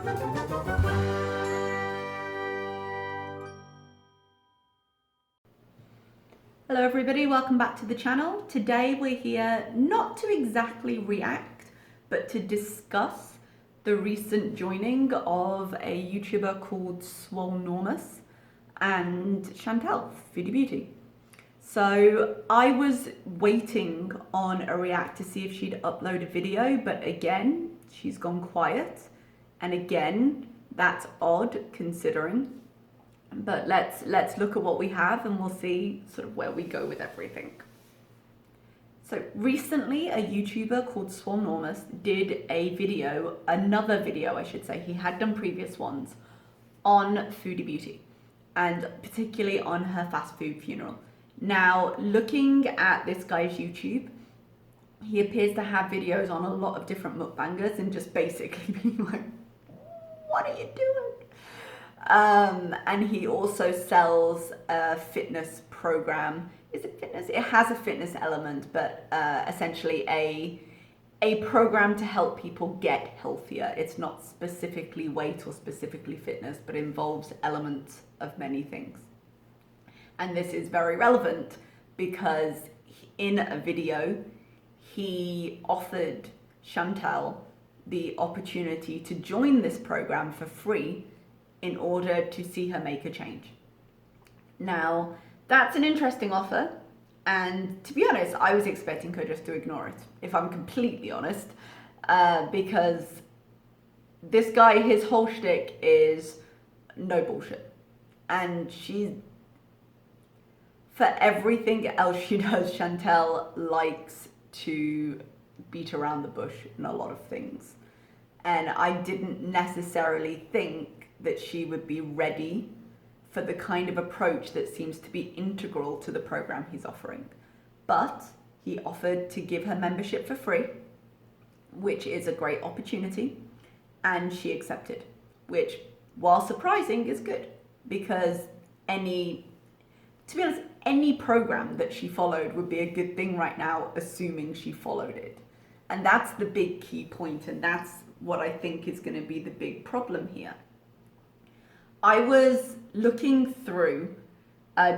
Hello everybody, welcome back to the channel. Today we're here not to exactly react, but to discuss the recent joining of a YouTuber called Swolenormous and Chantel, Foodie Beauty. So I was waiting on a react to see if she'd upload a video, but again, she's gone quiet. And again, that's odd considering. But let's look at what we have and we'll see sort of where we go with everything. So recently a YouTuber called Swolenormous did a video, another video I should say, he had done previous ones, on Foodie Beauty and particularly on her fast food funeral. Now looking at this guy's YouTube, he appears to have videos on a lot of different mukbangers and just basically being like, what are you doing? And he also sells a fitness program. Is it fitness? It has a fitness element, but essentially a program to help people get healthier. It's not specifically weight or specifically fitness, but involves elements of many things. And this is very relevant because in a video, he offered Chantel the opportunity to join this program for free in order to see her make a change. Now, that's an interesting offer, and to be honest, I was expecting her just to ignore it, if I'm completely honest, because this guy, his whole shtick is no bullshit, and for everything else she does, Chantel likes to beat around the bush in a lot of things, and I didn't necessarily think that she would be ready for the kind of approach that seems to be integral to the program he's offering. But he offered to give her membership for free, which is a great opportunity, and she accepted, which, while surprising, is good, because to be honest, any program that she followed would be a good thing right now, assuming she followed it. And that's the big key point, and that's what I think is going to be the big problem here. I was looking through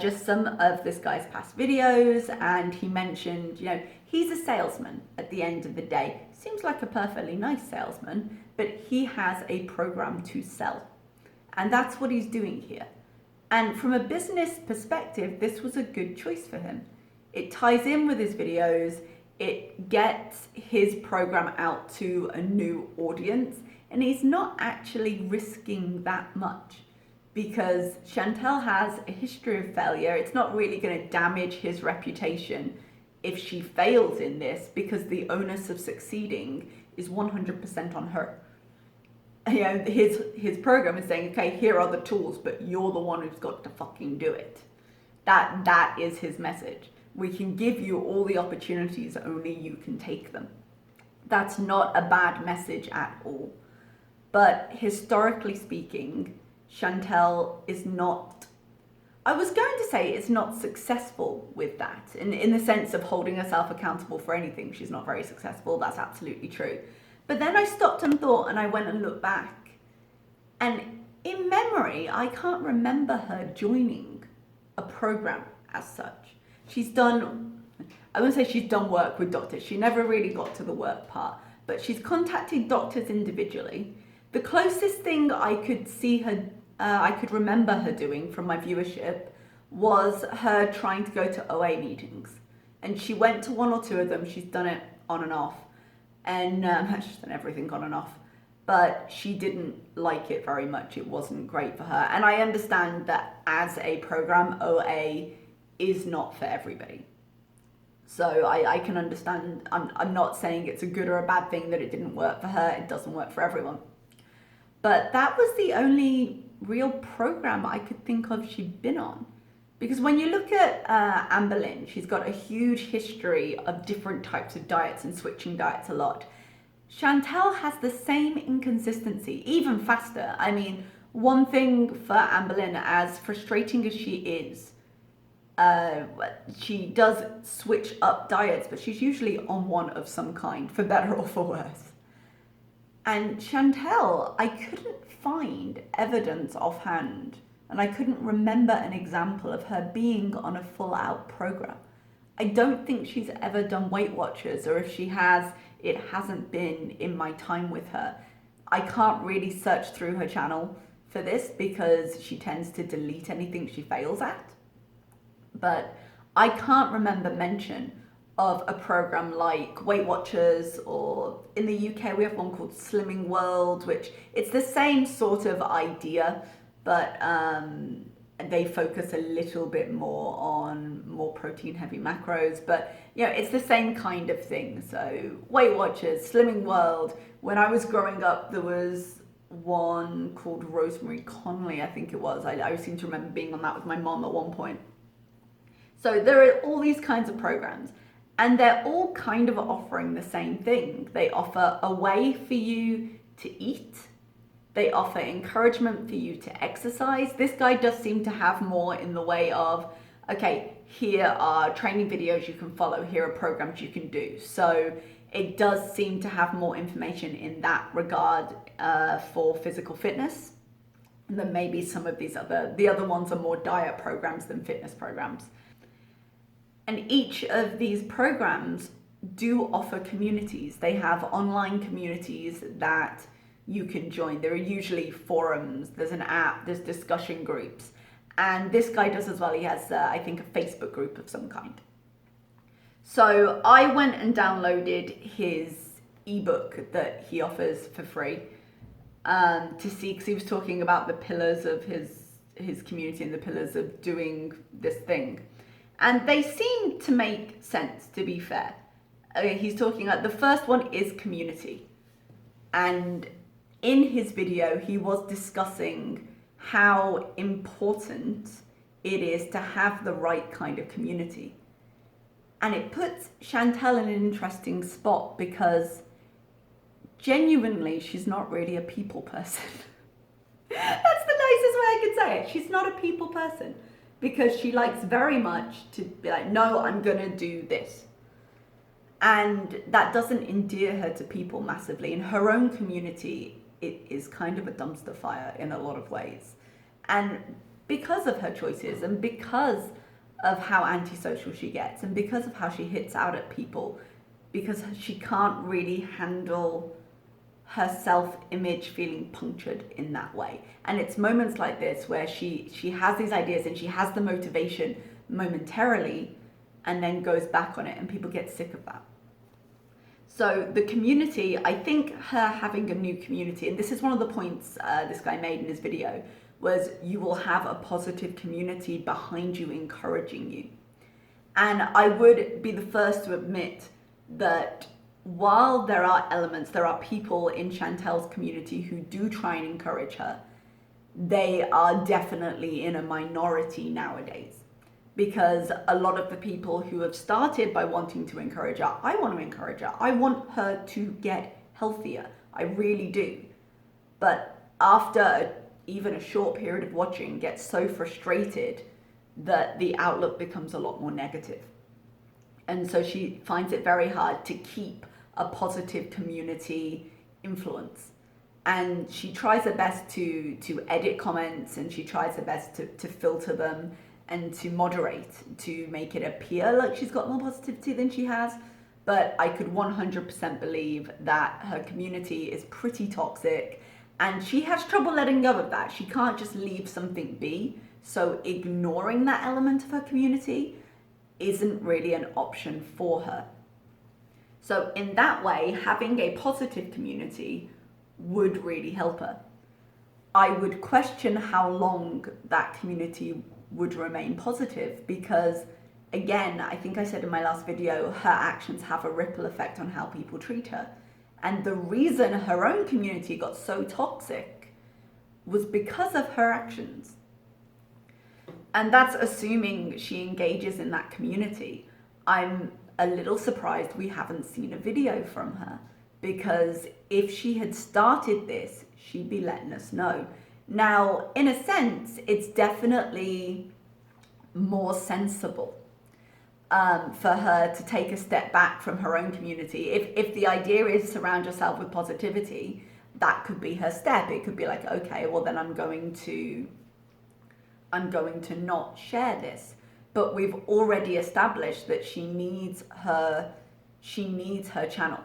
just some of this guy's past videos, and he mentioned, he's a salesman at the end of the day. Seems like a perfectly nice salesman, but he has a program to sell. And that's what he's doing here. And from a business perspective, this was a good choice for him. It ties in with his videos, it gets his program out to a new audience, and he's not actually risking that much. Because Chantel has a history of failure. It's not really going to damage his reputation if she fails in this, because the onus of succeeding is 100% on her. His program is saying, okay, here are the tools, but you're the one who's got to fucking do it. That is his message. We can give you all the opportunities, only you can take them. That's not a bad message at all. But historically speaking, Chantel is not, I was going to say it's not successful with that. In the sense of holding herself accountable for anything, she's not very successful, that's absolutely true. But then I stopped and thought, and I went and looked back. And in memory, I can't remember her joining a program as such. She's done, I wouldn't say she's done work with doctors. She never really got to the work part, but she's contacted doctors individually. The closest thing I could see her, I could remember her doing from my viewership was her trying to go to OA meetings. And she went to one or two of them. She's done it on and off. And she's done everything on and off. But she didn't like it very much. It wasn't great for her. And I understand that as a program, OA is not for everybody. So I can understand. I'm not saying it's a good or a bad thing that it didn't work for her. It doesn't work for everyone. But that was the only real program I could think of she'd been on. Because when you look at Amberlynn, she's got a huge history of different types of diets and switching diets a lot. Chantel has the same inconsistency, even faster. I mean, one thing for Amberlynn, as frustrating as she is, she does switch up diets, but she's usually on one of some kind, for better or for worse. And Chantel, I couldn't find evidence offhand, and I couldn't remember an example of her being on a full out program. I don't think she's ever done Weight Watchers, or if she has, it hasn't been in my time with her. I can't really search through her channel for this because she tends to delete anything she fails at. But I can't remember mention of a program like Weight Watchers, or in the UK we have one called Slimming World, which it's the same sort of idea, but they focus a little bit more on more protein heavy macros, but you know, it's the same kind of thing. So Weight Watchers, Slimming World. When I was growing up, there was one called Rosemary Conley, I think it was. I seem to remember being on that with my mom at one point. So there are all these kinds of programs, and they're all kind of offering the same thing. They offer a way for you to eat. They offer encouragement for you to exercise. This guy does seem to have more in the way of, okay, here are training videos you can follow, here are programs you can do. So it does seem to have more information in that regard for physical fitness than maybe some of these the other ones are more diet programs than fitness programs. And each of these programs do offer communities. They have online communities that you can join. There are usually forums, there's an app, there's discussion groups. And this guy does as well. He has, I think, a Facebook group of some kind. So I went and downloaded his ebook that he offers for free to see, because he was talking about the pillars of his community and the pillars of doing this thing. And they seem to make sense, to be fair. He's talking about, the first one is community. And in his video, he was discussing how important it is to have the right kind of community. And it puts Chantel in an interesting spot because genuinely, she's not really a people person. That's the nicest way I could say it. She's not a people person. Because she likes very much to be like, no, I'm gonna do this. And that doesn't endear her to people massively. In her own community, it is kind of a dumpster fire in a lot of ways. And because of her choices, and because of how antisocial she gets, and because of how she hits out at people, because she can't really handle her self-image feeling punctured in that way. And it's moments like this where she has these ideas and she has the motivation momentarily and then goes back on it, and people get sick of that. So the community, I think her having a new community, and this is one of the points this guy made in his video, was you will have a positive community behind you, encouraging you. And I would be the first to admit that while there are elements, there are people in Chantel's community who do try and encourage her, they are definitely in a minority nowadays. Because a lot of the people who have started by wanting to encourage her, I want to encourage her. I want her to get healthier. I really do. But after even a short period of watching, gets so frustrated that the outlook becomes a lot more negative. And so she finds it very hard to keep a positive community influence. And she tries her best to edit comments, and she tries her best to filter them and to moderate, to make it appear like she's got more positivity than she has. But I could 100% believe that her community is pretty toxic, and she has trouble letting go of that. She can't just leave something be. So ignoring that element of her community isn't really an option for her. So in that way, having a positive community would really help her. I would question how long that community would remain positive, because again, I think I said in my last video, her actions have a ripple effect on how people treat her. And the reason her own community got so toxic was because of her actions. And that's assuming she engages in that community. I'm a little surprised we haven't seen a video from her, because if she had started this, she'd be letting us know. Now, in a sense, it's definitely more sensible for her to take a step back from her own community. If the idea is surround yourself with positivity, that could be her step. It could be like, okay, well then I'm going to not share this. But we've already established that she needs her channel.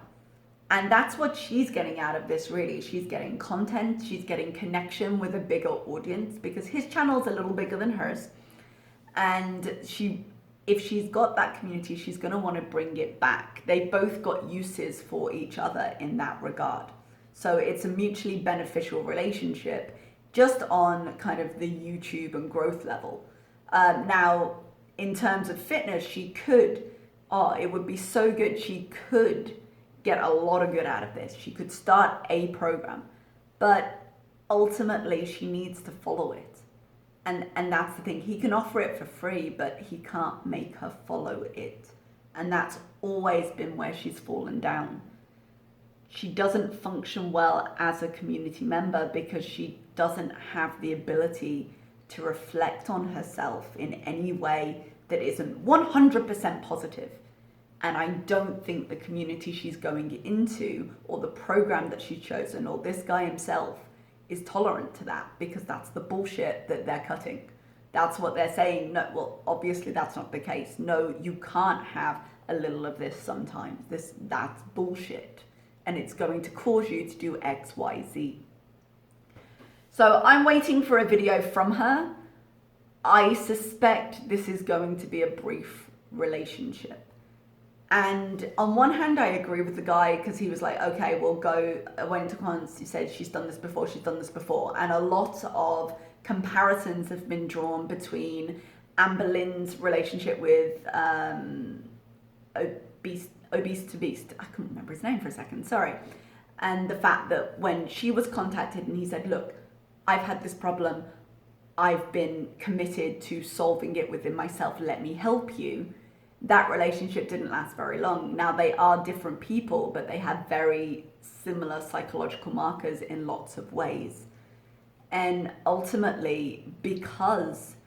And that's what she's getting out of this, really. She's getting content, she's getting connection with a bigger audience, because his channel's a little bigger than hers. And if she's got that community, she's going to want to bring it back. They both got uses for each other in that regard. So it's a mutually beneficial relationship, just on kind of the YouTube and growth level. Now, in terms of fitness, it would be so good. She could get a lot of good out of this. She could start a program, but ultimately she needs to follow it. And that's the thing. He can offer it for free, but he can't make her follow it. And that's always been where she's fallen down. She doesn't function well as a community member because she doesn't have the ability to reflect on herself in any way that isn't 100% positive. And I don't think the community she's going into, or the program that she's chosen, or this guy himself, is tolerant to that, because that's the bullshit that they're cutting. That's what they're saying. No, well, obviously that's not the case. No, you can't have a little of this sometimes. That's bullshit. And it's going to cause you to do X, Y, Z. So I'm waiting for a video from her. I suspect this is going to be a brief relationship. And on one hand, I agree with the guy, because he was like, okay, we'll go. I went to comments, he said, she's done this before. And a lot of comparisons have been drawn between Amber Lynn's relationship with Obese to Beast. I couldn't remember his name for a second, sorry. And the fact that when she was contacted and he said, look, I've had this problem. I've been committed to solving it within myself. Let me help you. That relationship didn't last very long. Now, they are different people, but they have very similar psychological markers in lots of ways. And ultimately, because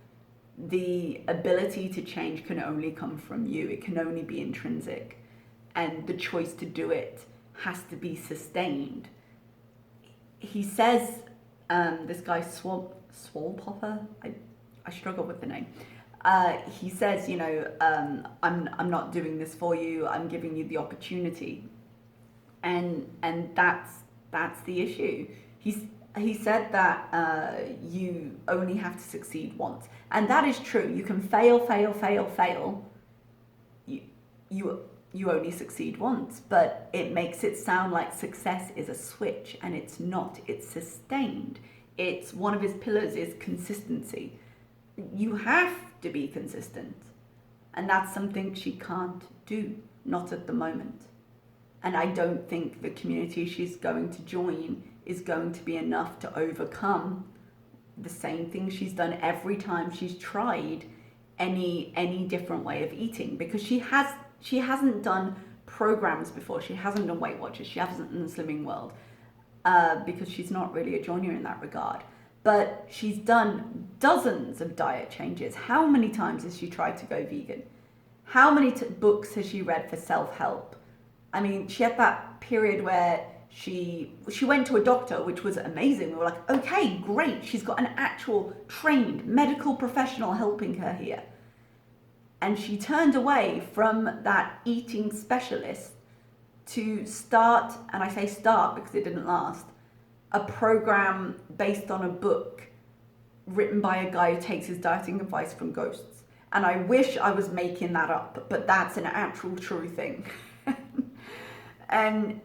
the ability to change can only come from you, it can only be intrinsic, and the choice to do it has to be sustained. He says, this guy Swolpopper, I struggle with the name. He says, I'm not doing this for you. I'm giving you the opportunity, and that's the issue. He said that you only have to succeed once, and that is true. You can fail. You only succeed once, but it makes it sound like success is a switch, and it's not. It's sustained. It's one of his pillars is consistency. You have to be consistent, and that's something she can't do, not at the moment. And I don't think the community she's going to join is going to be enough to overcome the same thing she's done every time she's tried any different way of eating, because she hasn't done programs before. She hasn't done Weight Watchers. She hasn't done Slimming World, because she's not really a joiner in that regard. But she's done dozens of diet changes. How many times has she tried to go vegan? How many books has she read for self-help? I mean, she had that period where she went to a doctor, which was amazing. We were like, okay, great. She's got an actual trained medical professional helping her here. And she turned away from that eating specialist to start, and I say start because it didn't last, a program based on a book written by a guy who takes his dieting advice from ghosts. And I wish I was making that up, but that's an actual true thing. And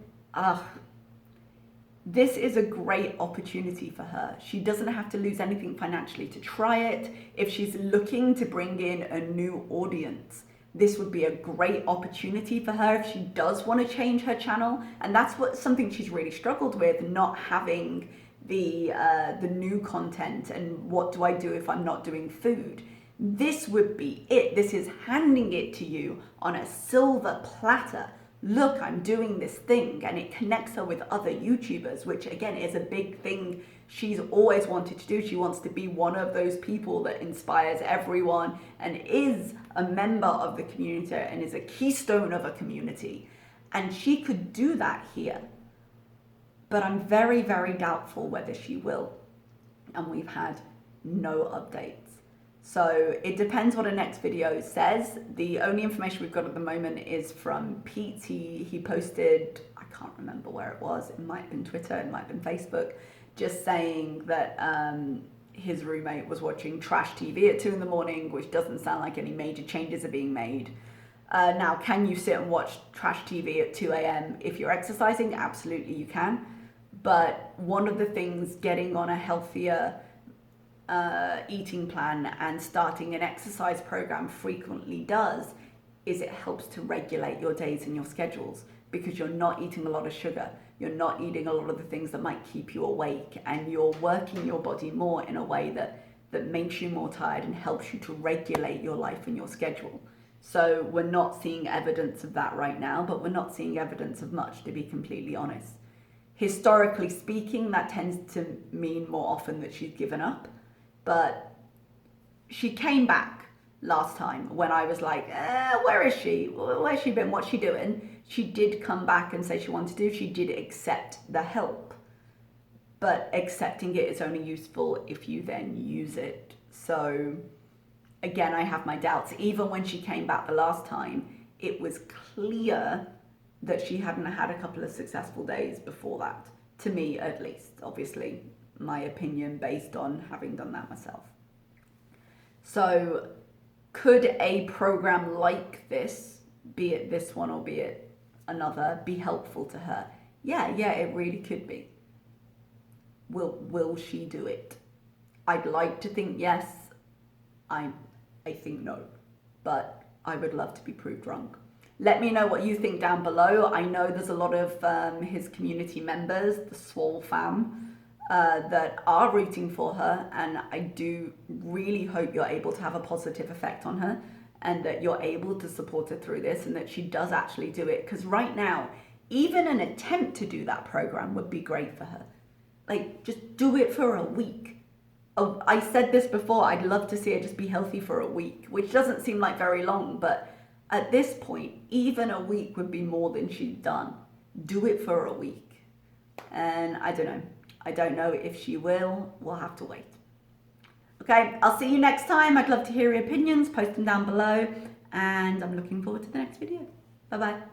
this is a great opportunity for her. She doesn't have to lose anything financially to try it. If she's looking to bring in a new audience, this would be a great opportunity for her if she does want to change her channel. And that's something she's really struggled with, not having the new content. And what do I do if I'm not doing food? This would be it. This is handing it to you on a silver platter. Look, I'm doing this thing, and it connects her with other YouTubers, which again is a big thing she's always wanted to do. She wants to be one of those people that inspires everyone and is a member of the community and is a keystone of a community. And she could do that here. but I'm very, very doubtful whether she will. And we've had no updates. So it depends what her next video says. The only information we've got at the moment is from Pete. He posted, I can't remember where it was. It might have been Twitter, it might have been Facebook, just saying that his roommate was watching trash TV at 2 a.m, which doesn't sound like any major changes are being made. Now, can you sit and watch trash TV at 2 a.m. if you're exercising? Absolutely, you can. But one of the things getting on a healthier eating plan and starting an exercise program frequently does is it helps to regulate your days and your schedules, because you're not eating a lot of sugar, you're not eating a lot of the things that might keep you awake, and you're working your body more in a way that makes you more tired and helps you to regulate your life and your schedule. So we're not seeing evidence of that right now, but we're not seeing evidence of much, to be completely honest. Historically speaking, that tends to mean more often that she's given up. But she came back last time when I was like, where is she? Where's she been? What's she doing? She did come back and say she wanted to. She did accept the help. But accepting it is only useful if you then use it. So again, I have my doubts. Even when she came back the last time, it was clear that she hadn't had a couple of successful days before that. To me, at least. Obviously, my opinion based on having done that myself. So could a program like this, be it this one or be it another, be helpful to her? Yeah, it really could be. Will she do it? I'd like to think yes. I think no, but I would love to be proved wrong. Let me know what you think down below. I know there's a lot of his community members, the Swole fam, that are rooting for her, and I do really hope you're able to have a positive effect on her and that you're able to support her through this and that she does actually do it, because right now, even an attempt to do that program would be great for her. Like, just do it for a week. Oh, I said this before, I'd love to see her just be healthy for a week, which doesn't seem like very long, but at this point, even a week would be more than she's done. Do it for a week. And I don't know. I don't know if she will. We'll have to wait. Okay, I'll see you next time. I'd love to hear your opinions. Post them down below. And I'm looking forward to the next video. Bye-bye.